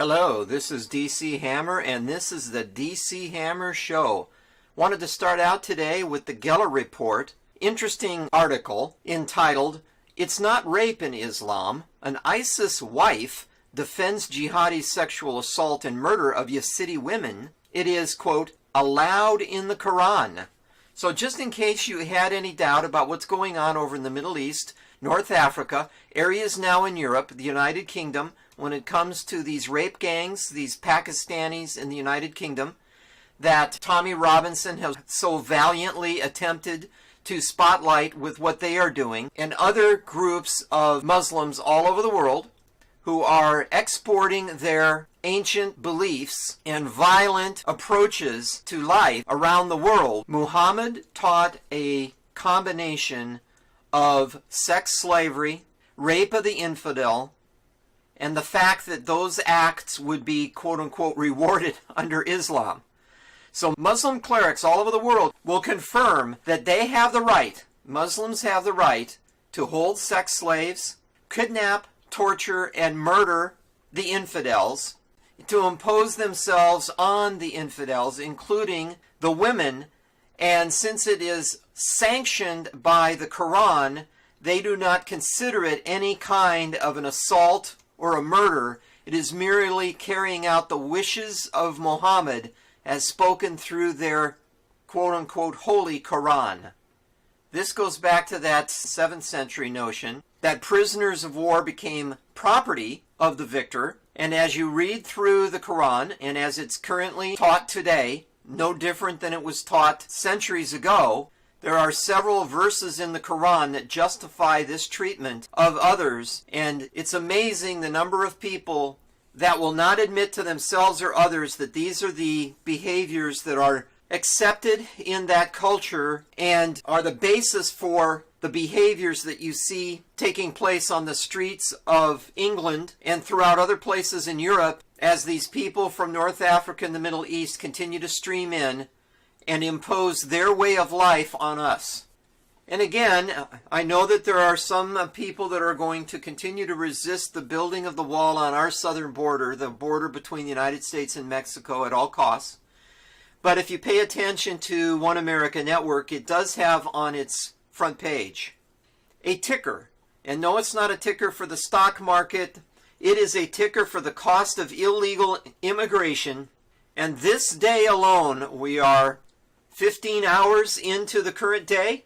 Hello, this is DC Hammer, and this is the DC Hammer Show. Wanted to start out today with the Geller Report. Interesting article entitled, "It's Not Rape in Islam. An ISIS Wife Defends Jihadi Sexual Assault and Murder of Yazidi Women. It is, quote, allowed in the Quran." So just in case you had any doubt about what's going on over in the Middle East, North Africa, areas now in Europe, the United Kingdom, when it comes to these rape gangs, these Pakistanis in the United Kingdom, that Tommy Robinson has so valiantly attempted to spotlight with what they are doing, and other groups of Muslims all over the world who are exporting their ancient beliefs and violent approaches to life around the world. Muhammad taught a combination of sex slavery, rape of the infidel, and the fact that those acts would be, quote-unquote, rewarded under Islam. So Muslim clerics all over the world will confirm that they have the right, Muslims have the right, to hold sex slaves, kidnap, torture, and murder the infidels, to impose themselves on the infidels, including the women. And since it is sanctioned by the Quran, they do not consider it any kind of an assault or a murder. It is merely carrying out the wishes of Muhammad as spoken through their quote-unquote holy Quran. This goes back to that 7th century notion that prisoners of war became property of the victor. And as you read through the Quran, and as it's currently taught today, no different than it was taught centuries ago, there are several verses in the Quran that justify this treatment of others, and it's amazing the number of people that will not admit to themselves or others that these are the behaviors that are accepted in that culture and are the basis for the behaviors that you see taking place on the streets of England and throughout other places in Europe as these people from North Africa and the Middle East continue to stream in and impose their way of life on us. And again, I know that there are some people that are going to continue to resist the building of the wall on our southern border, the border between the United States and Mexico, at all costs. But if you pay attention to One America Network, it does have on its front page a ticker. And no, it's not a ticker for the stock market. It is a ticker for the cost of illegal immigration. And this day alone, we are 15 hours into the current day,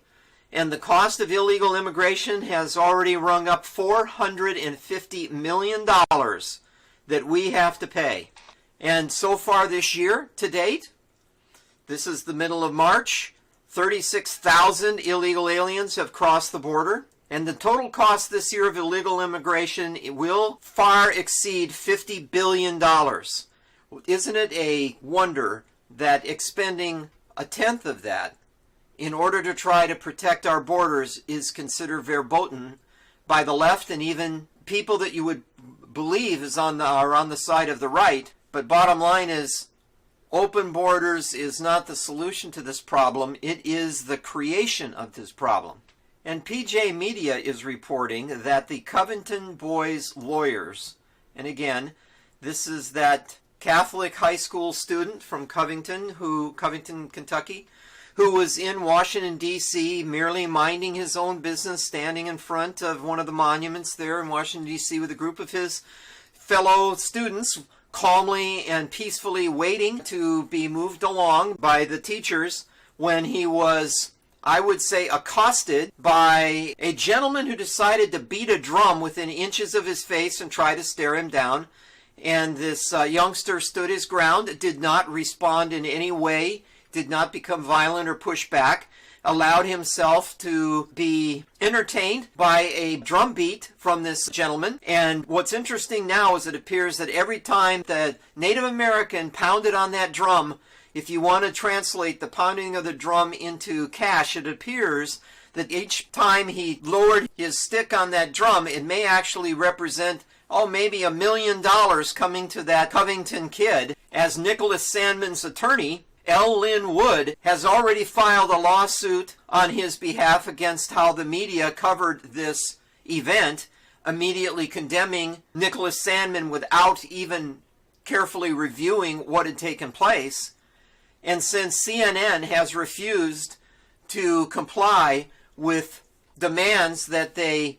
and the cost of illegal immigration has already rung up $450 million that we have to pay. And so far this year, to date, this is the middle of March, 36,000 illegal aliens have crossed the border. And the total cost this year of illegal immigration will far exceed $50 billion. Isn't it a wonder that expending a tenth of that in order to try to protect our borders is considered verboten by the left and even people that you would believe are on the side of the right? But bottom line is, open borders is not the solution to this problem. It is the creation of this problem. And PJ Media is reporting that the Covington boys' lawyers, and again, this is that Catholic high school student from Covington, Kentucky, who was in Washington, D.C., merely minding his own business, standing in front of one of the monuments there in Washington, D.C., with a group of his fellow students, calmly and peacefully waiting to be moved along by the teachers, when he was, I would say, accosted by a gentleman who decided to beat a drum within inches of his face and try to stare him down. And this youngster stood his ground, did not respond in any way, did not become violent or push back, allowed himself to be entertained by a drum beat from this gentleman. And what's interesting now is it appears that every time the Native American pounded on that drum, if you want to translate the pounding of the drum into cash, it appears that each time he lowered his stick on that drum, it may actually represent maybe $1 million coming to that Covington kid, as Nicholas Sandman's attorney, L. Lynn Wood, has already filed a lawsuit on his behalf against how the media covered this event, immediately condemning Nicholas Sandman without even carefully reviewing what had taken place. And since CNN has refused to comply with demands that they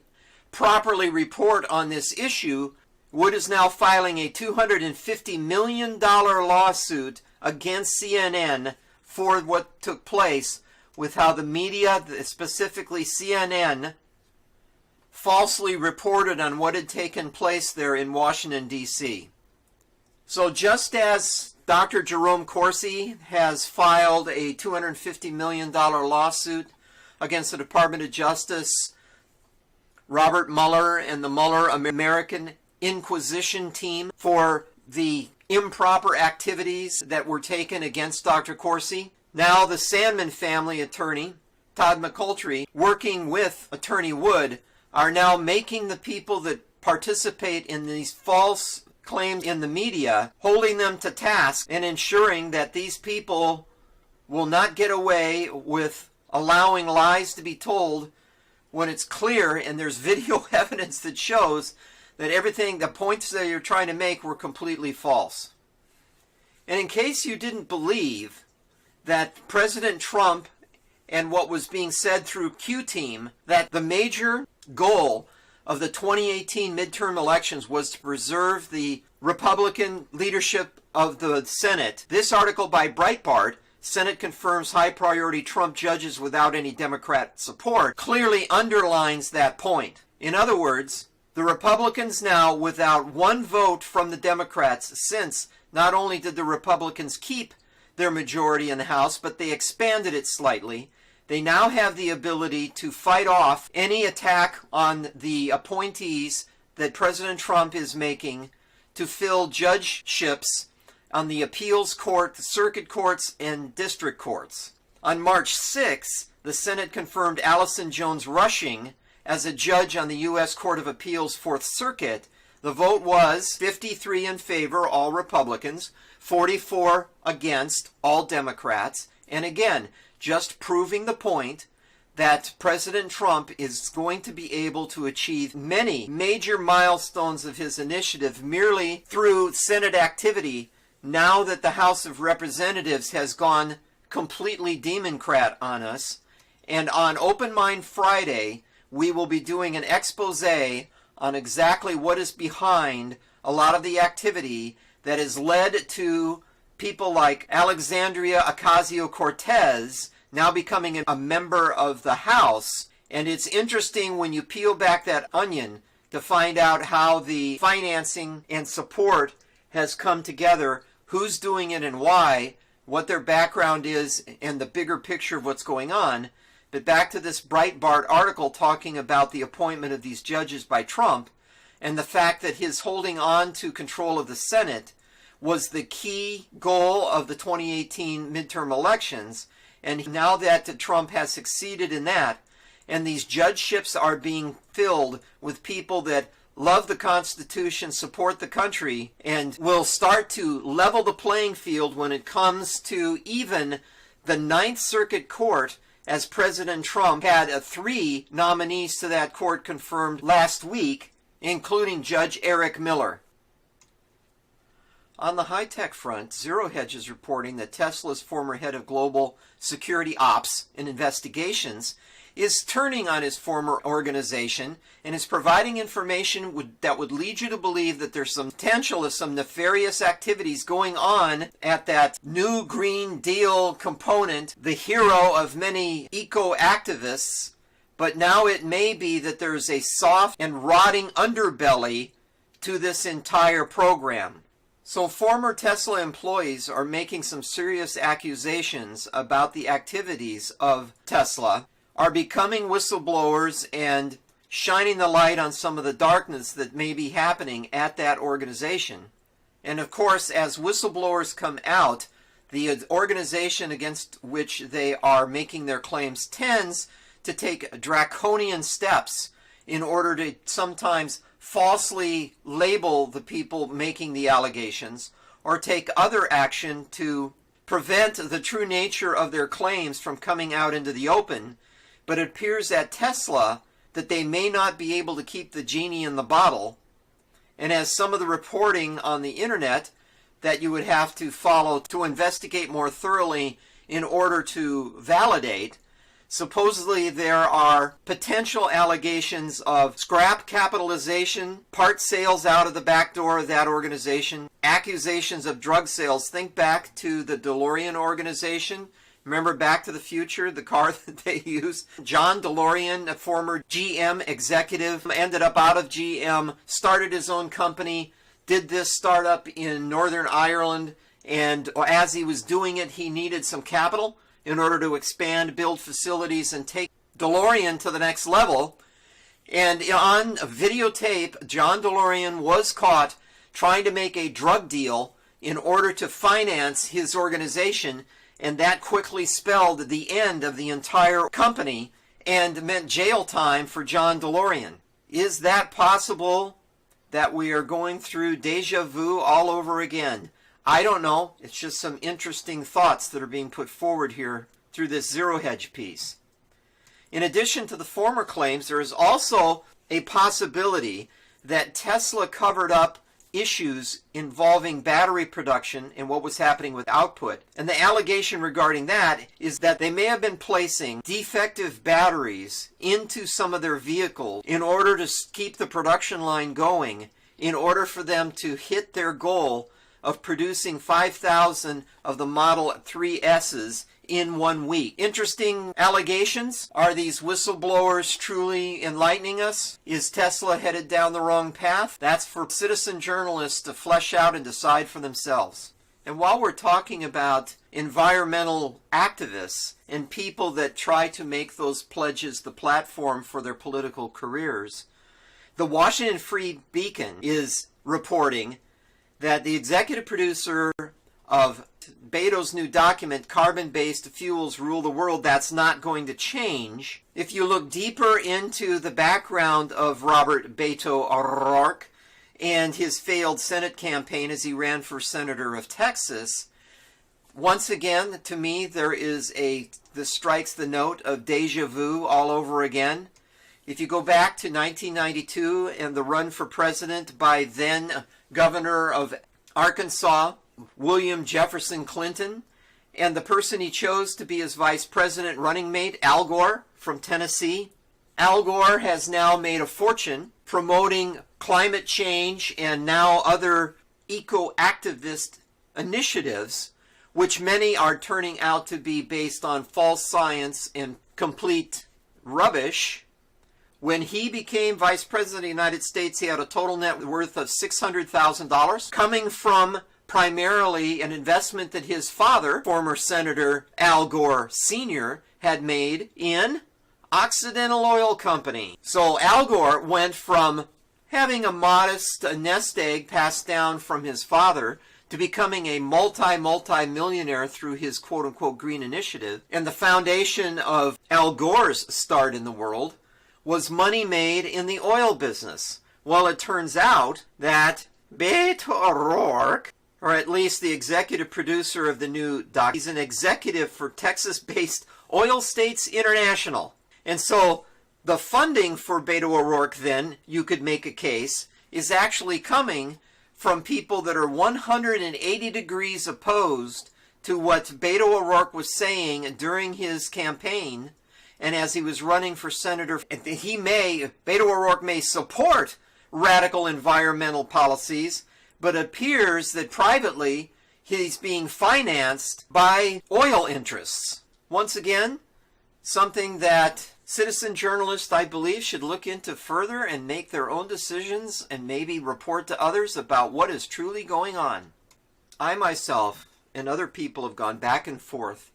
properly report on this issue, Wood is now filing a $250 million lawsuit against CNN for what took place with how the media, specifically CNN, falsely reported on what had taken place there in Washington, D.C. So just as Dr. Jerome Corsi has filed a $250 million lawsuit against the Department of Justice, Robert Mueller and the Mueller American Inquisition team for the improper activities that were taken against Dr. Corsi, now the Sandman family attorney, Todd McCoultry, working with Attorney Wood, are now making the people that participate in these false claims in the media, holding them to task and ensuring that these people will not get away with allowing lies to be told when it's clear and there's video evidence that shows that everything, the points that you're trying to make were completely false. And in case you didn't believe that President Trump and what was being said through Q-Team, that the major goal of the 2018 midterm elections was to preserve the Republican leadership of the Senate, this article by Breitbart, Senate confirms high priority Trump judges without any Democrat support, clearly underlines that point. In other words, the Republicans now, without one vote from the Democrats, since not only did the Republicans keep their majority in the House, but they expanded it slightly, they now have the ability to fight off any attack on the appointees that President Trump is making to fill judgeships on the appeals court, the circuit courts, and district courts. On March 6th, the Senate confirmed Allison Jones Rushing as a judge on the U.S. Court of Appeals Fourth Circuit. The vote was 53 in favor, all Republicans, 44 against, all Democrats. And again, just proving the point that President Trump is going to be able to achieve many major milestones of his initiative merely through Senate activity now that the House of Representatives has gone completely Democrat on us. And on Open Mind Friday, we will be doing an expose on exactly what is behind a lot of the activity that has led to people like Alexandria Ocasio-Cortez now becoming a member of the House. And it's interesting when you peel back that onion to find out how the financing and support has come together, who's doing it and why, what their background is, and the bigger picture of what's going on. But back to this Breitbart article talking about the appointment of these judges by Trump and the fact that his holding on to control of the Senate was the key goal of the 2018 midterm elections. And now that Trump has succeeded in that, and these judgeships are being filled with people that love the Constitution, support the country, and will start to level the playing field when it comes to even the Ninth Circuit Court, as President Trump had 3 nominees to that court confirmed last week, including Judge Eric Miller. On the high-tech front, Zero Hedge is reporting that Tesla's former head of global security ops and investigations is turning on his former organization and is providing information that would lead you to believe that there's some potential of some nefarious activities going on at that new Green Deal component, the hero of many eco-activists. But now it may be that there's a soft and rotting underbelly to this entire program. So former Tesla employees are making some serious accusations about the activities of Tesla, are becoming whistleblowers and shining the light on some of the darkness that may be happening at that organization. And of course, as whistleblowers come out, the organization against which they are making their claims tends to take draconian steps in order to sometimes falsely label the people making the allegations or take other action to prevent the true nature of their claims from coming out into the open. But it appears at Tesla that they may not be able to keep the genie in the bottle. And as some of the reporting on the internet that you would have to follow to investigate more thoroughly in order to validate. Supposedly there are potential allegations of scrap capitalization, part sales out of the back door of that organization, accusations of drug sales. Think back to the DeLorean organization. Remember Back to the Future, the car that they used? John DeLorean, a former GM executive, ended up out of GM, started his own company, did this startup in Northern Ireland, and as he was doing it, he needed some capital in order to expand, build facilities, and take DeLorean to the next level. And on videotape, John DeLorean was caught trying to make a drug deal in order to finance his organization, and that quickly spelled the end of the entire company and meant jail time for John DeLorean. Is that possible that we are going through deja vu all over again? I don't know. It's just some interesting thoughts that are being put forward here through this Zero Hedge piece. In addition to the former claims, there is also a possibility that Tesla covered up issues involving battery production and what was happening with output. And the allegation regarding that is that they may have been placing defective batteries into some of their vehicles in order to keep the production line going, in order for them to hit their goal of producing 5,000 of the Model 3S's in 1 week. Interesting allegations. Are these whistleblowers truly enlightening us? Is Tesla headed down the wrong path? That's for citizen journalists to flesh out and decide for themselves. And while we're talking about environmental activists and people that try to make those pledges the platform for their political careers, the Washington Free Beacon is reporting that the executive producer of Beto's new document, Carbon-Based Fuels Rule the World, that's not going to change. If you look deeper into the background of Robert Beto O'Rourke and his failed Senate campaign as he ran for Senator of Texas, once again, to me, this strikes the note of deja vu all over again. If you go back to 1992 and the run for president by then Governor of Arkansas, William Jefferson Clinton, and the person he chose to be his vice president running mate, Al Gore from Tennessee. Al Gore has now made a fortune promoting climate change and now other eco-activist initiatives, which many are turning out to be based on false science and complete rubbish. When he became vice president of the United States, he had a total net worth of $600,000 coming from primarily an investment that his father, former Senator Al Gore Sr., had made in Occidental Oil Company. So Al Gore went from having a modest nest egg passed down from his father to becoming a multi-millionaire through his quote-unquote green initiative. And the foundation of Al Gore's start in the world was money made in the oil business. Well, it turns out that Beto O'Rourke, or at least the executive producer of the new doc, he's an executive for Texas-based Oil States International. And so the funding for Beto O'Rourke then, you could make a case, is actually coming from people that are 180 degrees opposed to what Beto O'Rourke was saying during his campaign. And as he was running for senator, Beto O'Rourke may support radical environmental policies, but it appears that privately he's being financed by oil interests. Once again, something that citizen journalists, I believe, should look into further and make their own decisions and maybe report to others about what is truly going on. I myself and other people have gone back and forth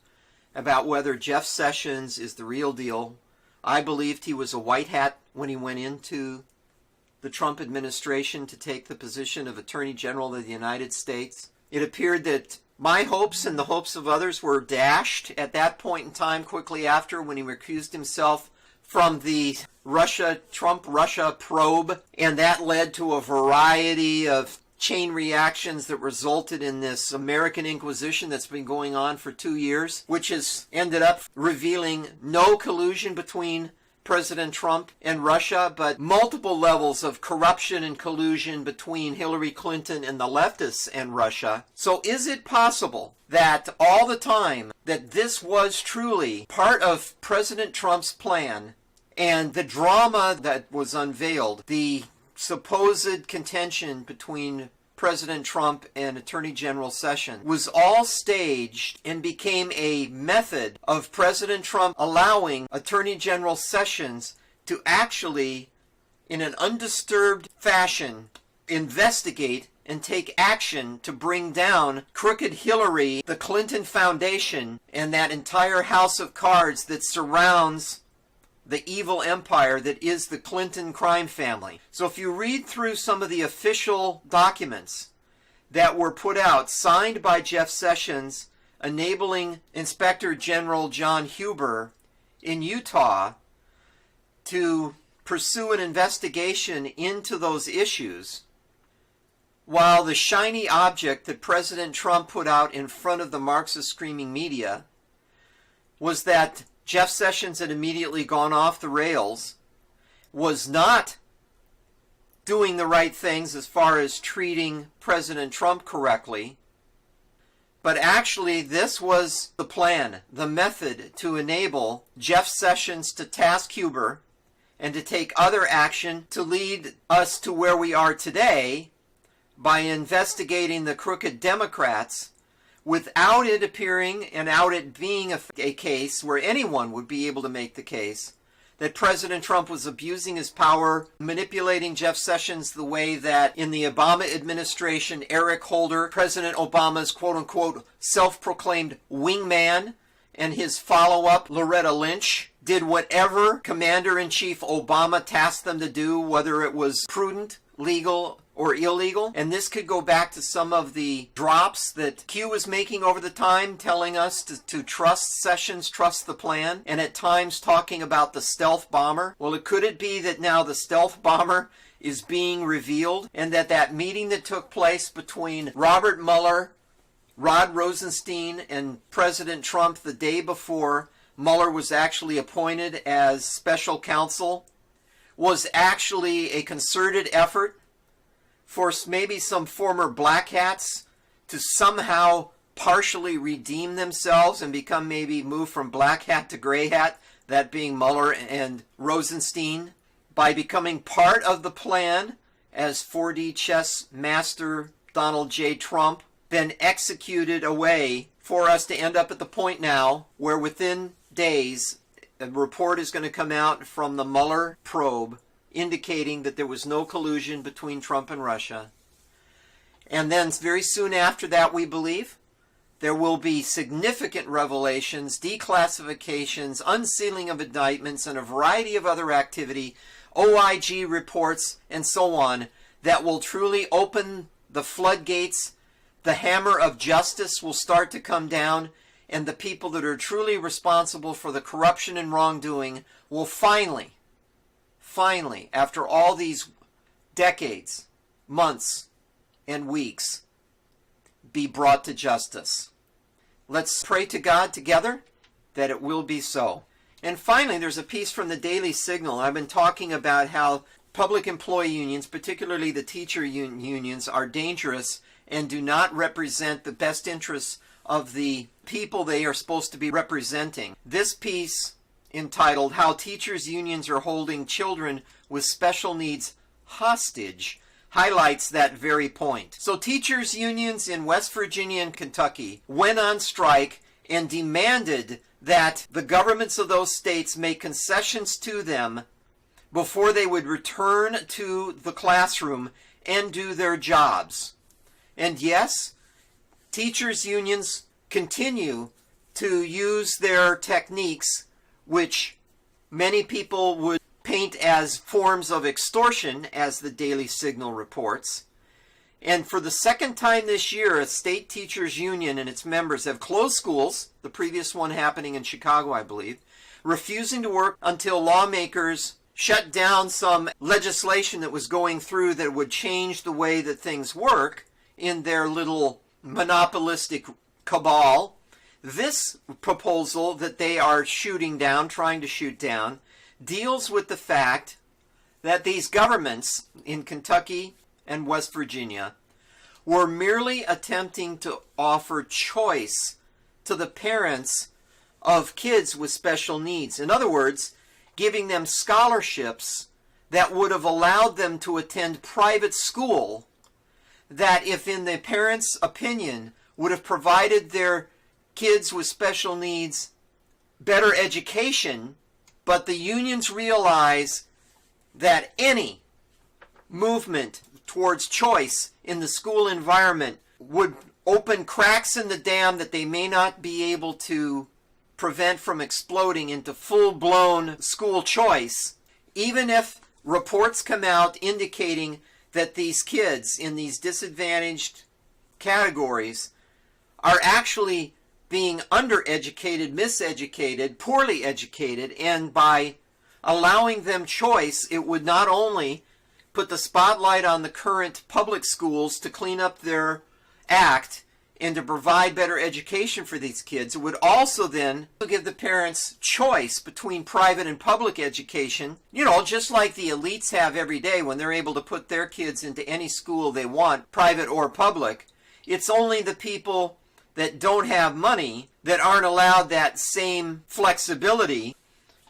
about whether Jeff Sessions is the real deal. I believed he was a white hat when he went into the Trump administration to take the position of Attorney General of the United States. It appeared that my hopes and the hopes of others were dashed at that point in time, quickly after, when he recused himself from the Trump-Russia probe, and that led to a variety of chain reactions that resulted in this American Inquisition that's been going on for 2 years, which has ended up revealing no collusion between President Trump and Russia, but multiple levels of corruption and collusion between Hillary Clinton and the leftists and Russia. So is it possible that all the time that this was truly part of President Trump's plan, and the drama that was unveiled, the supposed contention between President Trump and Attorney General Sessions, was all staged and became a method of President Trump allowing Attorney General Sessions to actually, in an undisturbed fashion, investigate and take action to bring down crooked Hillary, the Clinton Foundation, and that entire house of cards that surrounds the evil empire that is the Clinton crime family. So if you read through some of the official documents that were put out, signed by Jeff Sessions, enabling Inspector General John Huber in Utah to pursue an investigation into those issues, while the shiny object that President Trump put out in front of the Marxist screaming media was that Jeff Sessions had immediately gone off the rails, was not doing the right things as far as treating President Trump correctly, but actually this was the plan, the method to enable Jeff Sessions to task Huber and to take other action to lead us to where we are today by investigating the crooked Democrats, without it appearing and out it being a case where anyone would be able to make the case that President Trump was abusing his power, manipulating Jeff Sessions the way that in the Obama administration, Eric Holder, President Obama's quote-unquote self-proclaimed wingman, and his follow-up, Loretta Lynch, did whatever Commander-in-Chief Obama tasked them to do, whether it was prudent, legal, or illegal. And this could go back to some of the drops that Q was making over the time, telling us to trust Sessions, trust the plan, and at times talking about the stealth bomber. Well, could it be that now the stealth bomber is being revealed, and that meeting that took place between Robert Mueller, Rod Rosenstein, and President Trump the day before Mueller was actually appointed as special counsel was actually a concerted effort for maybe some former black hats to somehow partially redeem themselves and become, maybe move from black hat to gray hat, that being Mueller and Rosenstein, by becoming part of the plan as 4D chess master Donald J. Trump, then executed a way for us to end up at the point now where within days a report is going to come out from the Mueller probe indicating that there was no collusion between Trump and Russia. And then very soon after that, we believe, there will be significant revelations, declassifications, unsealing of indictments, and a variety of other activity, OIG reports, and so on, that will truly open the floodgates. The hammer of justice will start to come down, and the people that are truly responsible for the corruption and wrongdoing will finally, after all these decades, months, and weeks, be brought to justice. Let's pray to God together that it will be so. And finally, there's a piece from the Daily Signal. I've been talking about how public employee unions, particularly the teacher unions, are dangerous and do not represent the best interests of the people they are supposed to be representing. This piece, entitled "How Teachers Unions Are Holding Children with Special Needs Hostage," highlights that very point. So teachers unions in West Virginia and Kentucky went on strike and demanded that the governments of those states make concessions to them before they would return to the classroom and do their jobs. And yes, teachers unions continue to use their techniques, which many people would paint as forms of extortion, as the Daily Signal reports. And for the second time this year, a state teachers union and its members have closed schools, the previous one happening in Chicago, I believe, refusing to work until lawmakers shut down some legislation that was going through that would change the way that things work in their little monopolistic cabal. This proposal that they are shooting down, trying to shoot down, deals with the fact that these governments in Kentucky and West Virginia were merely attempting to offer choice to the parents of kids with special needs. In other words, giving them scholarships that would have allowed them to attend private school that, if in the parents' opinion, would have provided their kids with special needs better education. But the unions realize that any movement towards choice in the school environment would open cracks in the dam that they may not be able to prevent from exploding into full-blown school choice, even if reports come out indicating that these kids in these disadvantaged categories are actually being undereducated, miseducated, poorly educated, and by allowing them choice, it would not only put the spotlight on the current public schools to clean up their act and to provide better education for these kids, it would also then give the parents choice between private and public education, just like the elites have every day when they're able to put their kids into any school they want, private or public. It's only the people that don't have money that aren't allowed that same flexibility.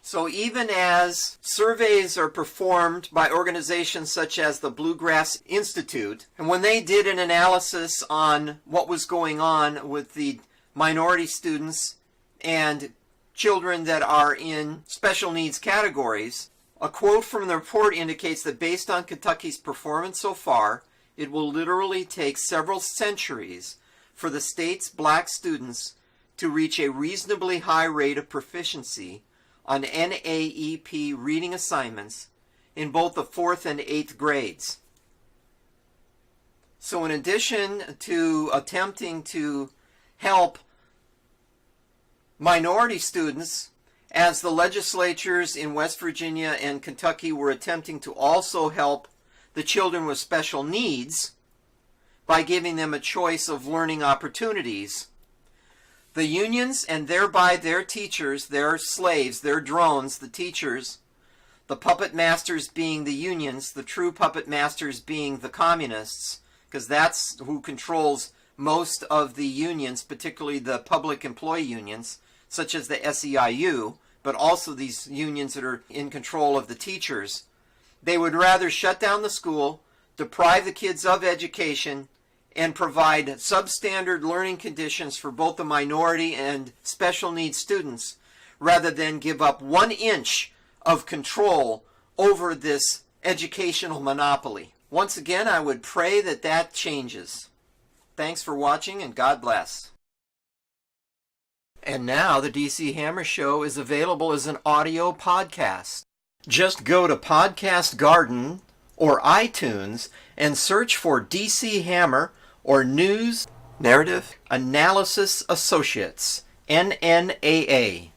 So even as surveys are performed by organizations such as the Bluegrass Institute, and when they did an analysis on what was going on with the minority students and children that are in special needs categories, a quote from the report indicates that based on Kentucky's performance so far, it will literally take several centuries for the state's black students to reach a reasonably high rate of proficiency on NAEP reading assignments in both the 4th and 8th grades. So in addition to attempting to help minority students, as the legislatures in West Virginia and Kentucky were attempting to also help the children with special needs by giving them a choice of learning opportunities, the unions, and thereby their teachers, their slaves, their drones, the teachers, the puppet masters being the unions, the true puppet masters being the communists, because that's who controls most of the unions, particularly the public employee unions, such as the SEIU, but also these unions that are in control of the teachers. They would rather shut down the school, deprive the kids of education, and provide substandard learning conditions for both the minority and special needs students, rather than give up 1 inch of control over this educational monopoly. Once again, I would pray that that changes. Thanks for watching, and God bless. And now the DC Hammer Show is available as an audio podcast. Just go to Podcast Garden or iTunes and search for DC Hammer or News Narrative Analysis Associates, NNAA.